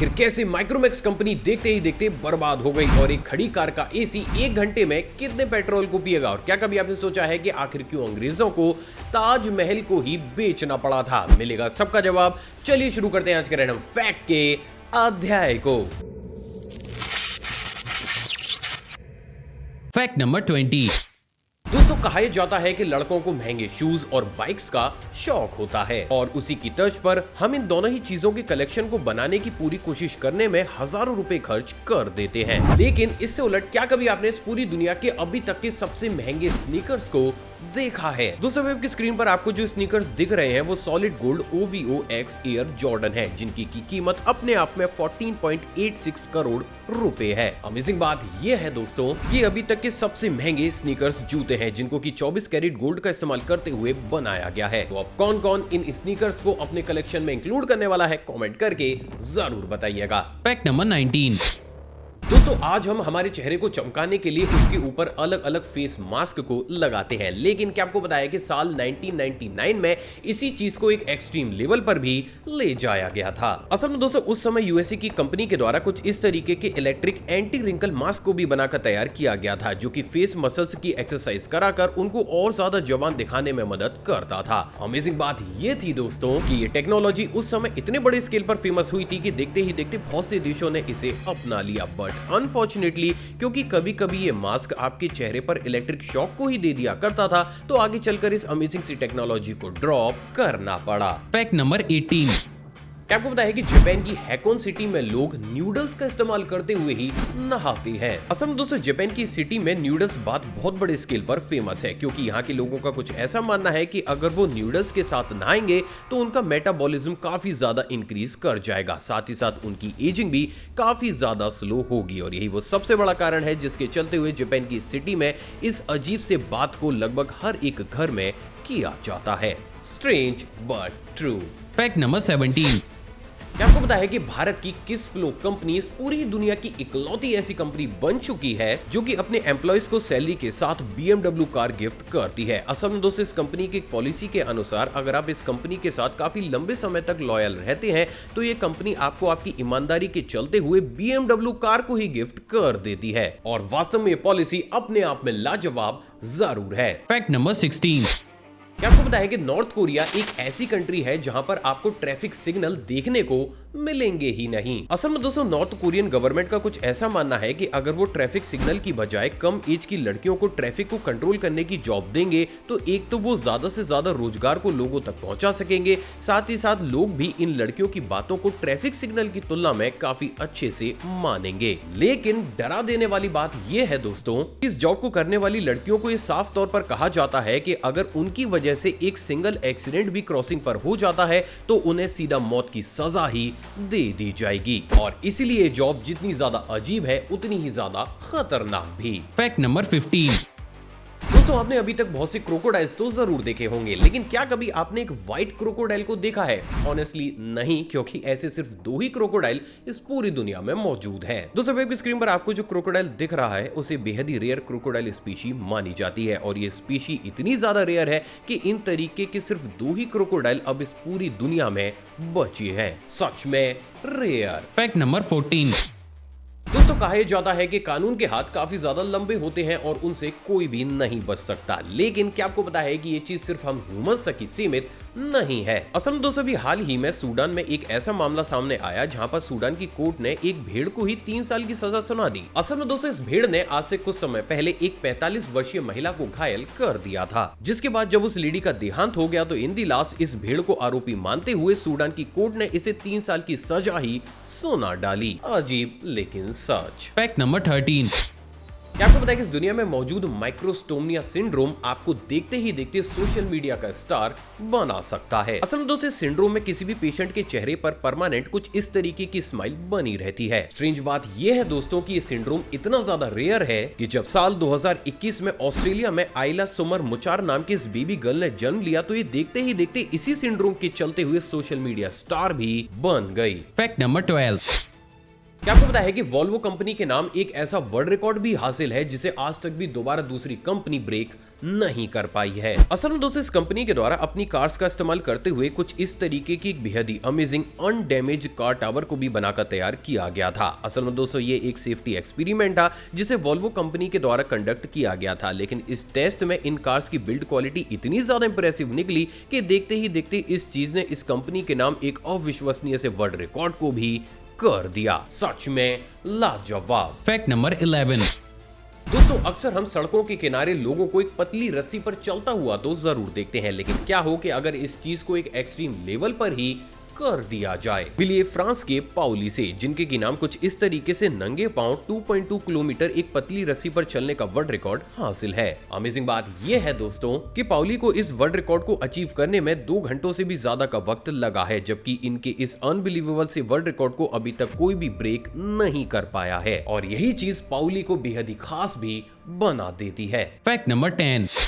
आखिर कैसे Micromax company देखते ही देखते बर्बाद हो गई और एक खड़ी कार का एसी 1 घंटे में कितने पेट्रोल को पिएगा। और क्या कभी आपने सोचा है कि आखिर क्यों अंग्रेजों को ताजमहल को ही बेचना पड़ा था? मिलेगा सबका जवाब। चलिए शुरू करते हैं आज के रैंडम फैक्ट के अध्याय को। Fact number 20। दोस्तों, कहा जाता है कि लड़कों को महंगे शूज और बाइक्स का शौक होता है और उसी की तर्ज पर हम इन दोनों ही चीजों के कलेक्शन को बनाने की पूरी कोशिश करने में हजारों रुपए खर्च कर देते हैं। लेकिन इससे उलट क्या कभी आपने इस पूरी दुनिया के अभी तक के सबसे महंगे स्नीकर्स को देखा है? दोस्तों, वेब की स्क्रीन पर आपको जो स्नीकर्स दिख रहे हैं वो solid gold OVO X air Jordan है, जिनकी की कीमत अपने आप में 14.86 करोड़ रुपए है। अमेजिंग बात यह है दोस्तों कि अभी तक के सबसे महंगे स्नीकर्स जूते हैं, जिनको कि 24 कैरेट गोल्ड का इस्तेमाल करते हुए बनाया गया है। तो अब कौन कौन इन स्नीकर्स को अपने कलेक्शन में इंक्लूड करने वाला है, कमेंट करके जरूर बताइएगा। Fact number 19। दोस्तों, आज हम हमारे चेहरे को चमकाने के लिए उसके ऊपर अलग अलग फेस मास्क को लगाते हैं, लेकिन क्या आपको पता है कि साल 1999 में इसी चीज को एक एक्सट्रीम लेवल पर भी ले जाया गया था। असल में दोस्तों, उस समय यूएसए की कंपनी के द्वारा कुछ इस तरीके के इलेक्ट्रिक एंटी रिंकल मास्क को भी बनाकर तैयार किया गया था, जो कि फेस मसल्स की एक्सरसाइज कराकर उनको और ज्यादा जवान दिखाने में मदद करता था। अमेजिंग बात यह थी दोस्तों कि ये टेक्नोलॉजी उस समय इतने बड़े स्केल पर फेमस हुई थी कि देखते ही देखते बहुत से देशों ने इसे अपना लिया। बट अनफॉर्चुनेटली, क्योंकि कभी कभी ये मास्क आपके चेहरे पर इलेक्ट्रिक शॉक को ही दे दिया करता था, तो आगे चलकर इस अमेजिंग सी टेक्नोलॉजी को ड्रॉप करना पड़ा। Fact number 18। क्या आपको पता है कि जापान की हैकोन सिटी में लोग न्यूडल्स का इस्तेमाल करते हुए ही नहाते हैं? असल में दोस्तों, जापान की सिटी में न्यूडल्स बात बहुत बड़े स्केल पर फेमस है, क्योंकि यहाँ के लोगों का कुछ ऐसा मानना है कि अगर वो न्यूडल्स के साथ नहाएंगे तो उनका मेटाबॉलिज्म काफी ज्यादा इंक्रीज कर जाएगा, साथ ही साथ उनकी एजिंग भी काफी ज्यादा स्लो होगी। और यही वो सबसे बड़ा कारण है जिसके चलते हुए जापान की सिटी में इस अजीब से बात को लगभग हर एक घर में किया जाता है। Strange but true. Fact number 17। क्या आपको पता है कि भारत की किस फ्लो कंपनी इस पूरी दुनिया की इकलौती ऐसी कंपनी बन चुकी है जो कि अपने एम्प्लॉइज को सैलरी के साथ BMW कार गिफ्ट करती है? असल में दोस्तों, इस कंपनी की पॉलिसी के अनुसार अगर आप इस कंपनी के साथ काफी लंबे समय तक लॉयल रहते हैं तो ये कंपनी आपको आपकी ईमानदारी के चलते हुए BMW कार को ही गिफ्ट कर देती है। और वास्तव में ये पॉलिसी अपने आप में लाजवाब जरूर है। Fact number 16। क्या आपको पता है कि नॉर्थ कोरिया एक ऐसी कंट्री है जहां पर आपको ट्रैफिक सिग्नल देखने को मिलेंगे ही नहीं? असल में दोस्तों, नॉर्थ कोरियन गवर्नमेंट का कुछ ऐसा मानना है कि अगर वो ट्रैफिक सिग्नल की बजाय कम एज की लड़कियों को ट्रैफिक को कंट्रोल करने की जॉब देंगे तो एक तो वो ज्यादा से ज्यादा रोजगार को लोगों तक पहुंचा सकेंगे, साथ ही साथ लोग भी इन लड़कियों की बातों को ट्रैफिक सिग्नल की तुलना में काफी अच्छे से मानेंगे। लेकिन डरा देने वाली बात यह है दोस्तों, इस जॉब को करने वाली लड़कियों को ये साफ तौर पर कहा जाता है कि अगर उनकी वजह से एक सिंगल एक्सीडेंट भी क्रॉसिंग पर हो जाता है तो उन्हें सीधा मौत की सजा ही दे दी जाएगी। और इसीलिए जॉब जितनी ज्यादा अजीब है उतनी ही ज्यादा खतरनाक भी। Fact number 15। दोस्तों, आपने अभी तक बहुत से क्रोकोडाइल्स तो जरूर देखे होंगे, लेकिन क्या कभी आपने एक व्हाइट क्रोकोडाइल को देखा है? ऑनेस्टली नहीं, क्योंकि ऐसे सिर्फ 2 ही क्रोकोडाइल इस पूरी दुनिया में मौजूद हैं। दोस्तों, वेब की स्क्रीन पर आपको जो क्रोकोडाइल दिख रहा है उसे बेहद ही रेयर क्रोकोडाइल स्पीशी मानी जाती है और ये स्पीशी इतनी ज्यादा रेयर है कि इन तरीके के सिर्फ 2 ही क्रोकोडाइल अब इस पूरी दुनिया में बची है। सच में रेयर। Fact number 14। दोस्तों, कहा जाता है कि कानून के हाथ काफी ज्यादा लंबे होते हैं और उनसे कोई भी नहीं बच सकता, लेकिन क्या आपको पता है कि ये चीज सिर्फ हम ह्यूमंस तक ही सीमित नहीं है? असल में दोस्तों, अभी हाल ही में सूडान में एक ऐसा मामला सामने आया जहां पर सूडान की कोर्ट ने एक भेड़ को ही 3 साल की सजा सुना दी। असल में दोस्तों, इस भेड़ ने आज से कुछ समय पहले एक 45 वर्षीय महिला को घायल कर दिया था, जिसके बाद जब उस लेडी का देहांत हो गया तो इन दी लास्ट इस भेड़ को आरोपी मानते हुए सूडान की कोर्ट ने इसे 3 साल की सजा ही सुना डाली। अजीब लेकिन सच। Fact number 13। क्या आपको पता है कि इस दुनिया में मौजूद माइक्रोस्टोमिया सिंड्रोम आपको देखते ही देखते सोशल मीडिया का स्टार बना सकता है? असल में दोस्तों, इस सिंड्रोम में किसी भी पेशेंट के चेहरे पर परमानेंट कुछ इस तरीके की स्माइल बनी रहती है। स्ट्रेंज बात यह है दोस्तों कि ये सिंड्रोम इतना ज्यादा रेयर है कि जब साल 2021 में ऑस्ट्रेलिया में आइला सुमर मुचार नाम की इस बेबी गर्ल ने जन्म लिया तो ये देखते ही देखते इसी सिंड्रोम के चलते हुए सोशल मीडिया स्टार भी बन गई। Fact number 12। क्या आपको पता है कि वॉल्वो कंपनी के नाम एक ऐसा वर्ल्ड रिकॉर्ड भी हासिल है जिसे आज तक भी दोबारा दूसरी कंपनी ब्रेक नहीं कर पाई है। असल में दोस्तों इस कंपनी के द्वारा अपनी कार्स का इस्तेमाल करते हुए कुछ इस तरीके की एक बेहद ही अमेजिंग अनडैमेज कार टावर को भी बनाकर तैयार किया गया था। असल में दोस्तों ये एक सेफ्टी एक्सपेरिमेंट था जिसे वॉल्वो कंपनी के द्वारा कंडक्ट किया गया था, लेकिन इस टेस्ट में इन कार्स की बिल्ड क्वालिटी इतनी ज्यादा इंप्रेसिव निकली कि देखते ही देखते इस चीज ने इस कंपनी के नाम एक अविश्वसनीय से वर्ल्ड रिकॉर्ड को भी कर दिया। सच में लाजवाब। Fact number 11। दोस्तों अक्सर हम सड़कों के किनारे लोगों को एक पतली रस्सी पर चलता हुआ तो जरूर देखते हैं, लेकिन क्या हो कि अगर इस चीज को एक एक्सट्रीम लेवल पर ही कर दिया जाए। मिलिए फ्रांस के पाउली से, जिनके की नाम कुछ इस तरीके से नंगे पांव 2.2 किलोमीटर एक पतली रस्सी पर चलने का वर्ल्ड रिकॉर्ड हासिल है। अमेजिंग बात यह है दोस्तों कि पाउली को इस वर्ल्ड रिकॉर्ड को अचीव करने में 2 घंटों से भी ज्यादा का वक्त लगा है, जबकि इनके इस अनबिलीवेबल से वर्ल्ड रिकॉर्ड को अभी तक कोई भी ब्रेक नहीं कर पाया है, और यही चीज पाउली को बेहद ही खास भी बना देती है। Fact number 10।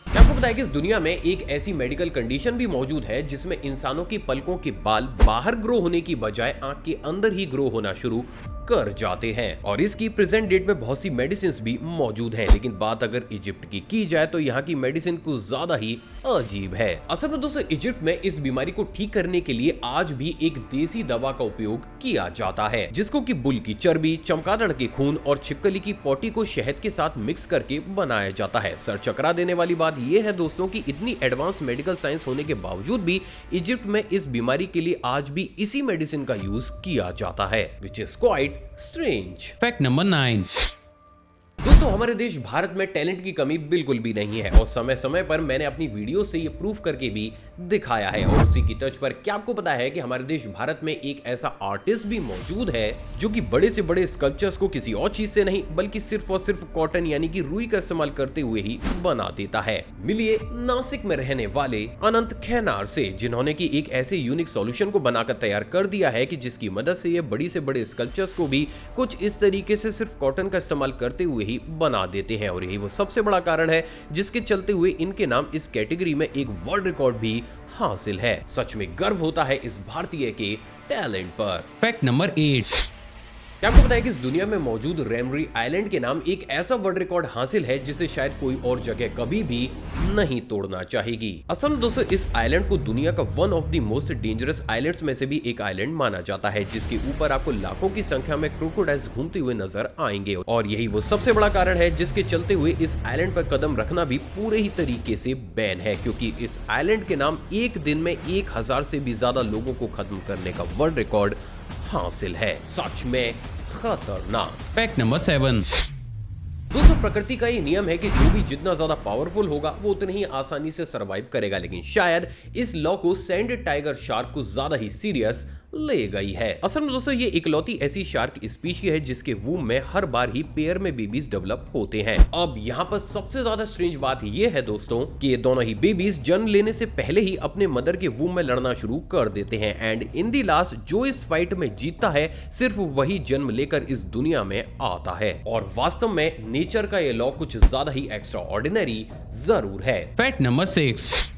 क्या आपको पता है कि इस दुनिया में एक ऐसी मेडिकल कंडीशन भी मौजूद है जिसमें इंसानों की पलकों के बाल बाहर ग्रो होने की बजाय आंख के अंदर ही ग्रो होना शुरू कर जाते हैं, और इसकी प्रेजेंट डेट में बहुत सी मेडिसिन भी मौजूद हैं। लेकिन बात अगर इजिप्ट की जाए तो यहाँ की मेडिसिन कुछ ज्यादा ही अजीब है। असल में दोस्तों इजिप्ट में इस बीमारी को ठीक करने के लिए आज भी एक देसी दवा का उपयोग किया जाता है, जिसको कि बुल की चर्बी, चमगादड़ के खून और छिपकली की पोटी को शहद के साथ मिक्स करके बनाया जाता है। सर चकरा देने वाली बात यह है दोस्तों कि इतनी एडवांस मेडिकल साइंस होने के बावजूद भी इजिप्ट में इस बीमारी के लिए आज भी इसी मेडिसिन का यूज किया जाता है, which is quite strange. Fact number 9। दोस्तों हमारे देश भारत में टैलेंट की कमी बिल्कुल भी नहीं है, और समय समय पर मैंने अपनी वीडियो से ये प्रूफ करके भी दिखाया है। और उसी की तर्ज पर क्या आपको पता है कि हमारे देश भारत में एक ऐसा आर्टिस्ट भी मौजूद है जो कि बड़े से बड़े स्कल्पचर्स को किसी और चीज से नहीं बल्कि सिर्फ और सिर्फ कॉटन यानी कि रुई का इस्तेमाल करते हुए ही बना देता है। मिलिए नासिक में रहने वाले अनंत खैनार से, जिन्होंने की एक ऐसे यूनिक सॉल्यूशन को बनाकर तैयार कर दिया है कि जिसकी मदद से ये बड़ी से बड़े स्कल्पचर्स को भी कुछ इस तरीके से सिर्फ कॉटन का इस्तेमाल करते हुए ही बना देते हैं, और यही वो सबसे बड़ा कारण है जिसके चलते हुए इनके नाम इस कैटेगरी में एक वर्ल्ड रिकॉर्ड भी हासिल है। सच में गर्व होता है इस भारतीय के टैलेंट पर। Fact number 8। क्या आपको पता है कि इस दुनिया में मौजूद रेमरी आइलैंड के नाम एक ऐसा वर्ल्ड रिकॉर्ड हासिल है जिसे शायद कोई और जगह कभी भी नहीं तोड़ना चाहेगी। असल में दोस्तों इस आइलैंड को दुनिया का one of the most dangerous islands में से भी एक आइलैंड माना जाता है, जिसके ऊपर आपको लाखों की संख्या में क्रोकोडाइल्स घूमते हुए नजर आएंगे, और यही वो सबसे बड़ा कारण है जिसके चलते हुए इस आइलैंड पर कदम रखना भी पूरे ही तरीके से बैन है, क्योंकि इस आइलैंड के नाम एक दिन में 1000 से भी ज्यादा लोगों को खत्म करने का वर्ल्ड रिकॉर्ड हासिल है। सच में खतरनाक। Fact number 7। दोस्तों प्रकृति का ये नियम है कि जो भी जितना ज्यादा पावरफुल होगा वो उतनी ही आसानी से सरवाइव करेगा, लेकिन शायद इस लॉ को सैंड टाइगर शार्क को ज्यादा ही सीरियस ले गई है। असल में दोस्तों ये इकलौती ऐसी शार्क स्पीशी है जिसके वूम में हर बार ही पेयर में बेबीज डेवलप होते हैं। अब यहाँ पर सबसे ज्यादा स्ट्रेंज बात ये है दोस्तों कि ये दोनों ही बेबीज जन्म लेने से पहले ही अपने मदर के वूम में लड़ना शुरू कर देते हैं, एंड इन दी लास्ट जो इस फाइट में जीतता है सिर्फ वही जन्म लेकर इस दुनिया में आता है। और वास्तव में नेचर का ये लॉ कुछ ज्यादा ही एक्स्ट्रा ऑर्डिनरी जरूर है। Fact number 6।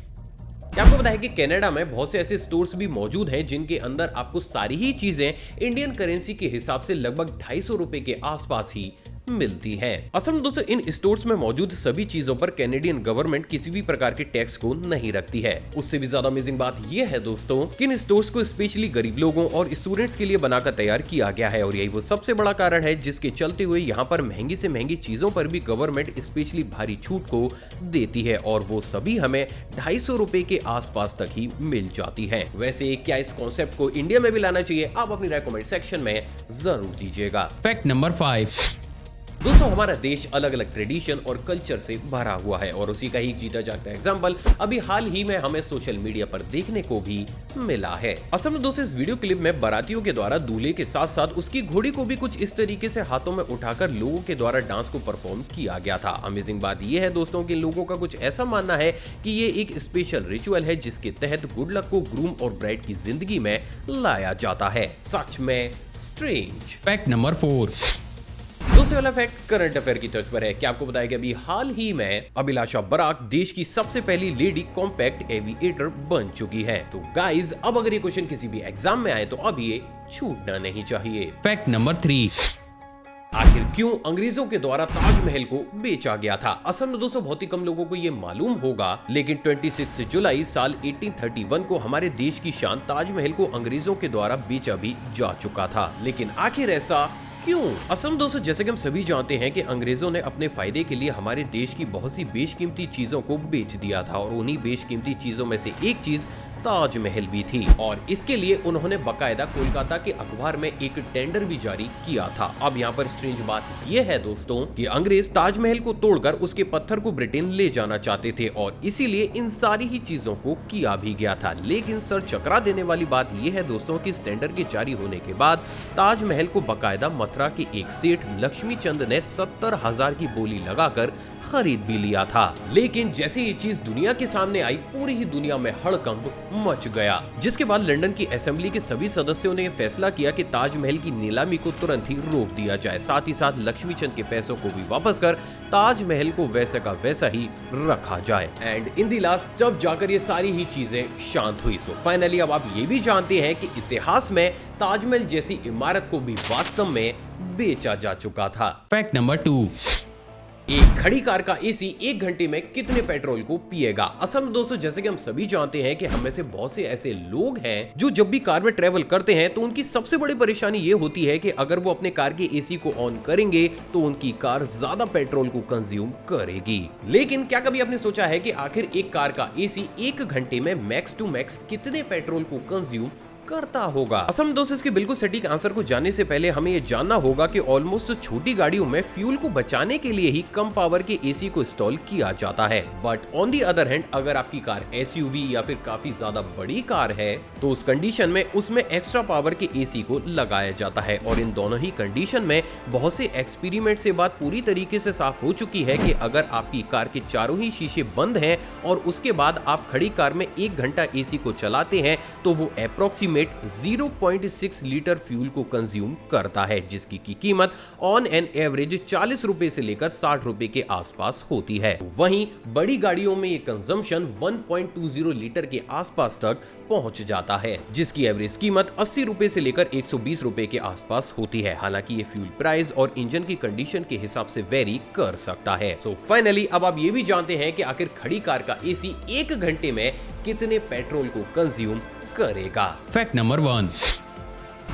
क्या आपको पता है कि कनाडा में बहुत से ऐसे स्टोर्स भी मौजूद हैं जिनके अंदर आपको सारी ही चीजें इंडियन करेंसी के हिसाब से लगभग 250 रुपए के आसपास ही मिलती है। असल में दोस्तों इन स्टोर्स में मौजूद सभी चीजों पर कैनेडियन गवर्नमेंट किसी भी प्रकार के टैक्स को नहीं रखती है। उससे भी ज्यादा अमेजिंग बात यह है दोस्तों कि इन स्टोर्स को स्पेशली गरीब लोगों और स्टूडेंट्स के लिए बनाकर तैयार किया गया है, और यही वो सबसे बड़ा कारण है जिसके चलते हुए यहाँ पर महंगी से महंगी चीजों पर भी गवर्नमेंट स्पेशली भारी छूट को देती है, और वो सभी हमें 250 रुपए के आसपास तक ही मिल जाती है। वैसे क्या इस कॉन्सेप्ट को इंडिया में भी लाना चाहिए? आप अपनी राय कमेंट सेक्शन में जरूर दीजिएगा। Fact number 5। दोस्तों हमारा देश अलग अलग ट्रेडिशन और कल्चर से भरा हुआ है, और उसी का ही जीता जागता एग्जाम्पल अभी हाल ही में हमें सोशल मीडिया पर देखने को भी मिला है। असल में दोस्तों इस वीडियो क्लिप में बारातियों के द्वारा दूल्हे के साथ साथ उसकी घोड़ी को भी कुछ इस तरीके से हाथों में उठाकर लोगों के द्वारा डांस को परफॉर्म किया गया था। अमेजिंग बात यह है दोस्तों कि लोगों का कुछ ऐसा मानना है कि ये एक स्पेशल रिचुअल है जिसके तहत गुड लक को ग्रूम और ब्राइड की जिंदगी में लाया जाता है। सच में स्ट्रेंज। Fact number 4। दूसरे वाला फैक्ट करंट अफेयर की तर्ज पर है। क्या आपको बताया कि अभी हाल ही में अभिलाषा बराक देश की सबसे पहली लेडी कॉम्पैक्ट एविएटर बन चुकी है। तो गाइज अब अगर ये क्वेश्चन किसी भी एग्जाम में आए तो अब ये छूटना नहीं चाहिए। Fact number 3। आखिर क्यों अंग्रेजों के द्वारा ताजमहल को बेचा गया था? असल में दोस्तों बहुत ही कम लोगों को ये मालूम होगा, लेकिन 26 जुलाई साल 1831 को हमारे देश की शान ताजमहल को अंग्रेजों के द्वारा बेचा भी जा चुका था। लेकिन आखिर ऐसा क्यों? असल में दोस्तों जैसे कि हम सभी जानते हैं कि अंग्रेजों ने अपने फायदे के लिए हमारे देश की बहुत सी बेशकीमती चीजों को बेच दिया था और उन्हीं बेशकीमती चीजों में से एक चीज ताजमहल भी थी और इसके लिए उन्होंने बकायदा कोलकाता के अखबार में एक टेंडर भी जारी किया था। अब यहाँ पर स्ट्रेंज बात यह है दोस्तों कि अंग्रेज ताजमहल को तोड़कर उसके पत्थर को ब्रिटेन ले जाना चाहते थे और इसीलिए इन सारी ही चीजों को किया भी गया था। लेकिन सर चकरा देने वाली बात यह है दोस्तों कि इस टेंडर के जारी होने के बाद ताजमहल को बकायदा मथुरा के एक सेठ लक्ष्मी चंद ने 70,000 की बोली लगाकर खरीद भी लिया था। लेकिन जैसे ये चीज दुनिया के सामने आई पूरी ही दुनिया में हड़कंप मच गया, जिसके बाद लंदन की असेंबली के सभी सदस्यों ने यह फैसला किया कि ताजमहल की नीलामी को तुरंत ही रोक दिया जाए, साथ ही साथ लक्ष्मी चंद के पैसों को भी वापस कर ताजमहल को वैसे का वैसा ही रखा जाए। एंड इन दी लास्ट जब जाकर ये सारी ही चीजें शांत हुई। सो फाइनली अब आप ये भी जानते हैं कि इतिहास में ताजमहल जैसी इमारत को भी वास्तव में बेचा जा चुका था। Fact number 2। एक खड़ी कार का एसी 1 घंटे में कितने पेट्रोल को पिएगा? असल में दोस्तों जैसे कि हम सभी जानते हैं कि हम में से बहुत से ऐसे लोग हैं जो जब भी कार में ट्रेवल करते हैं तो उनकी सबसे बड़ी परेशानी ये होती है कि अगर वो अपने कार के एसी को ऑन करेंगे तो उनकी कार ज्यादा पेट्रोल को कंज्यूम करेगी। लेकिन क्या कभी आपने सोचा है कि आखिर एक कार का एसी 1 घंटे में मैक्स टू मैक्स कितने पेट्रोल को कंज्यूम करता होगा? असल में दोस्तों इसके बिल्कुल सटीक आंसर को जानने से पहले हमें यह जानना होगा कि ऑलमोस्ट छोटी गाड़ियों में फ्यूल को बचाने के लिए ही कम पावर के एसी को इंस्टॉल किया जाता है। But on the other hand अगर आपकी कार एसयूवी या फिर काफी ज्यादा बड़ी कार है तो उस कंडीशन में उसमें एक्स्ट्रा पावर के एसी को लगाया जाता है और इन दोनों ही कंडीशन में बहुत से एक्सपेरिमेंट से बात पूरी तरीके से साफ हो चुकी है कि अगर आपकी कार के चारों ही शीशे बंद हैं और उसके बाद आप खड़ी कार में 1 घंटा एसी को चलाते हैं तो वो अप्रोक्सीमेट 0.6 लीटर फ्यूल को कंज्यूम करता है, जिसकी की कीमत ऑन एन एवरेज 40 रुपए से लेकर 60 रुपए के आसपास होती है। वहीं बड़ी गाड़ियों में ये कंजम्पशन 1.20 लीटर के आसपास तक पहुंच जाता है, जिसकी एवरेज कीमत 80 रुपए से लेकर 120 रुपए के आसपास होती है। हालांकि ये फ्यूल प्राइस और इंजन की कंडीशन के हिसाब से वेरी कर सकता है। सो फाइनली अब आप ये भी जानते हैं कि आखिर खड़ी कार का एसी 1 घंटे में कितने पेट्रोल को कंज्यूम करेगा। Fact number 1।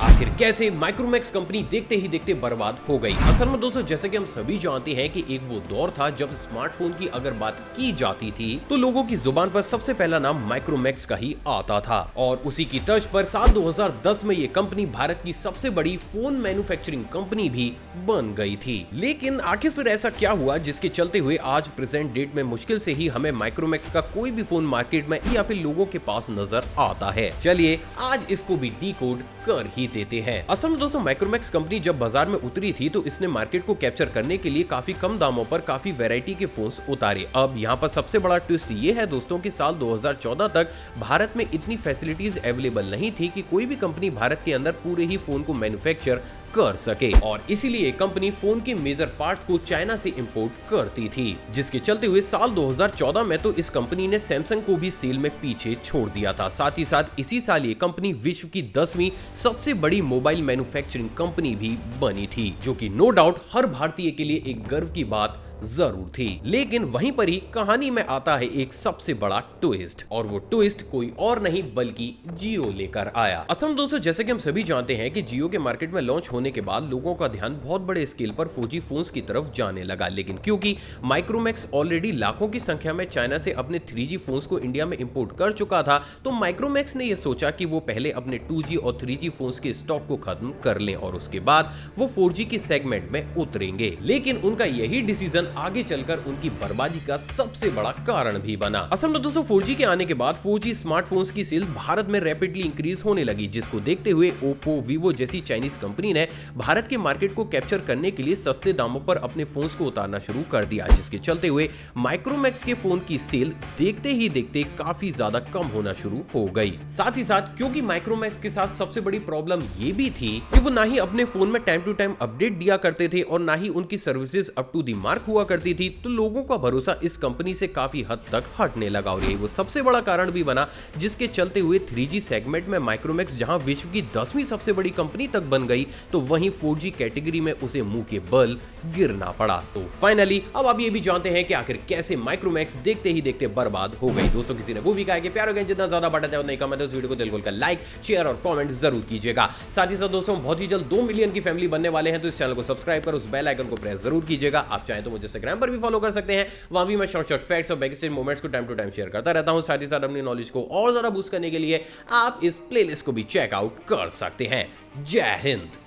आखिर कैसे माइक्रोमैक्स कंपनी देखते ही देखते बर्बाद हो गई? असल में दोस्तों जैसे कि हम सभी जानते हैं कि एक वो दौर था जब स्मार्टफोन की अगर बात की जाती थी तो लोगों की जुबान पर सबसे पहला नाम माइक्रोमैक्स का ही आता था और उसी की तर्ज पर साल 2010 में ये कंपनी भारत की सबसे बड़ी फोन मैन्युफैक्चरिंग कंपनी भी बन गई थी। लेकिन आखिर फिर ऐसा क्या हुआ जिसके चलते हुए आज प्रेजेंट डेट में मुश्किल से ही हमें माइक्रोमैक्स का कोई भी फोन मार्केट में या फिर लोगों के पास नजर आता है? चलिए आज इसको भी डीकोड कर ही देते हैं। असल में दोस्तों माइक्रोमैक्स कंपनी जब बाजार में उतरी थी तो इसने मार्केट को कैप्चर करने के लिए काफी कम दामों पर काफी वैरायटी के फोन्स उतारे। अब यहाँ पर सबसे बड़ा ट्विस्ट ये है दोस्तों कि साल 2014 तक भारत में इतनी फैसिलिटीज अवेलेबल नहीं थी कि कोई भी कंपनी भारत के अंदर पूरे ही फोन को मैन्युफैक्चर कर सके और इसीलिए कंपनी फोन के मेजर पार्ट्स को चाइना से इंपोर्ट करती थी, जिसके चलते हुए साल 2014 में तो इस कंपनी ने सैमसंग को भी सेल में पीछे छोड़ दिया था। साथ ही साथ इसी साल ये कंपनी विश्व की 10वीं सबसे बड़ी मोबाइल मैन्युफैक्चरिंग कंपनी भी बनी थी, जो कि नो डाउट हर भारतीय के लिए एक गर्व की बात जरूर थी। लेकिन वहीं पर ही कहानी में आता है एक सबसे बड़ा ट्विस्ट और वो ट्विस्ट कोई और नहीं बल्कि जियो लेकर आया। असल में दोस्तों जैसे कि हम सभी जानते हैं कि जियो के मार्केट में लॉन्च होने के बाद लोगों का ध्यान बहुत बड़े स्केल पर 4G फोन्स की तरफ जाने लगा, लेकिन क्योंकि माइक्रोमैक्स ऑलरेडी लाखों की संख्या में चाइना से अपने 3G फोन्स को इंडिया में इंपोर्ट कर चुका था तो माइक्रोमैक्स ने यह सोचा कि वो पहले अपने 2G और 3G फोन्स के स्टॉक को खत्म कर लें और उसके बाद वो 4G के सेगमेंट में उतरेंगे। लेकिन उनका यही डिसीजन आगे चलकर उनकी बर्बादी का सबसे बड़ा कारण भी बना। असल में दोस्तों 4G के आने के बाद 4G स्मार्टफोन्स की सेल भारत में रैपिडली इंक्रीज होने लगी, जिसको देखते हुए ओप्पो, वीवो जैसी चाइनीज कंपनी ने भारत के मार्केट को कैप्चर करने के लिए सस्ते दामों पर अपने फोन्स को उतारना शुरू कर दिया, जिसके चलते हुए माइक्रोमैक्स के फोन की सेल देखते ही देखते काफी ज्यादा कम होना शुरू हो गई। साथ ही साथ क्योंकि माइक्रोमैक्स के साथ सबसे बड़ी प्रॉब्लम ये भी थी कि वो ना ही अपने फोन में टाइम टू टाइम अपडेट दिया करते थे और ना ही उनकी services up to the mark हुआ करती थी, तो लोगों का भरोसा इस कंपनी से काफी हद तक हटने लगा और यही वो सबसे बड़ा कारण भी बना जिसके चलते हुए 3G सेगमेंट में माइक्रोमैक्स जहां विश्व की 10वीं सबसे बड़ी कंपनी तक बन गई, तो वहीं 4G कैटेगरी में उसे मुंह के बल गिरना पड़ा। तो फाइनली अब आप ये भी जानते हैं कि आखिर कैसे माइक्रोमैक्स देखते ही देखते बर्बाद हो गई। दोस्तों किसी ने वो भी कहा कि प्यार हो जितना ज्यादा बढ़ा जाए उतना ही कम है, तो इस वीडियो को दिल खोलकर लाइक, शेयर और कमेंट जरूर कीजिएगा। साथ ही साथ दोस्तों बहुत ही जल्द 2 मिलियन की फैमिली बनने वाले हैं, तो इस चैनल को सब्सक्राइब कर उस बेल आइकन को प्रेस जरूर कीजिएगा। आप चाहें तो मुझे इंस्टाग्राम पर भी फॉलो कर सकते हैं, वहां भी मैं शॉर्ट फैक्ट्स और बैकस्टेज मोमेंट्स को टाइम टू टाइम शेयर करता रहता हूं। साथ ही साथ अपनी नॉलेज को और ज्यादा बूस्ट करने के लिए आप इस प्लेलिस्ट को भी चेकआउट कर सकते हैं। जय हिंद।